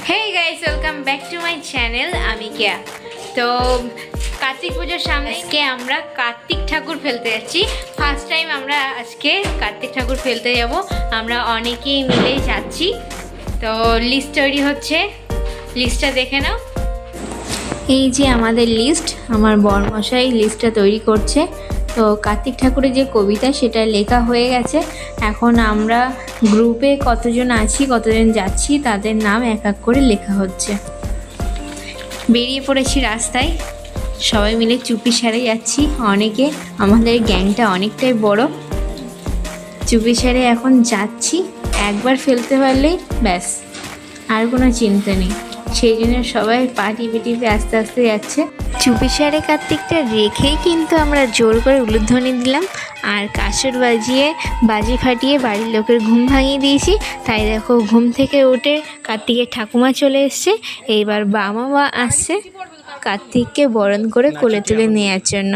Hey guys, welcome back to my channel. আমি কেয়া। তো কার্তিক পুজোর সামনে আজকে আমরা কার্তিক ঠাকুর ফেলতে যাচ্ছি। ফার্স্ট টাইম আমরা আজকে কার্তিক ঠাকুর ফেলতে যাব। আমরা অনেকেই মিলে যাচ্ছি। তো লিস্ট তৈরি হচ্ছে, লিস্টটা দেখে নাও। এই যে আমাদের লিস্ট, আমার বরমশাই লিস্টটা তৈরি করছে। তো কার্তিক ঠাকুরের যে কবিতা সেটা লেখা হয়ে গেছে। এখন আমরা গ্রুপে কতজন আছি, কতজন যাচ্ছি, তাদের নাম এক এক করে লেখা হচ্ছে। বেরিয়ে পড়েছি রাস্তায়, সবাই মিলে চুপি সারে যাচ্ছি। অনেকে, আমাদের গ্যাংটা অনেকটাই বড়। চুপি সারে এখন যাচ্ছি, একবার ফেলতে পারলেই ব্যাস, আর কোনো চিন্তা নেই। সেই জন্য সবাই পা টিপে টিপে আস্তে আস্তে যাচ্ছে। চুপি সারে কার্তিকটা রেখেই কিন্তু আমরা জোর করে উলুধ্বনি দিলাম আর কাসর বাজিয়ে বাজি ফাটিয়ে বাড়ির লোকের ঘুম ভাঙিয়ে দিয়েছি। তাই দেখো, ঘুম থেকে উঠে কার্তিকের ঠাকুমা চলে এসছে। এইবার বাবা মা আসছে কার্তিককে বরণ করে কোলে তুলে নেওয়ার জন্য।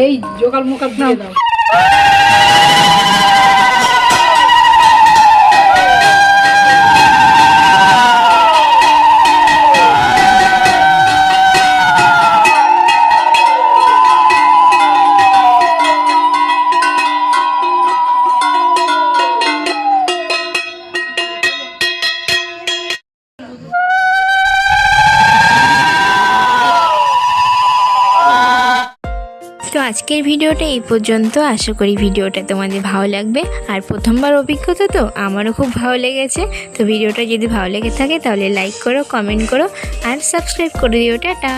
এই জোকাল মোকাল দিয়ে দাও। তো আজকের ভিডিওটা এই পর্যন্ত। আশা করি ভিডিওটা তোমাদের ভালো লাগবে। আর প্রথমবার অভিজ্ঞতা তো আমারও খুব ভালো লেগেছে। তো ভিডিওটা যদি ভালো লেগে থাকে তাহলে লাইক করো, কমেন্ট করো আর সাবস্ক্রাইব করে দিও। টাটা।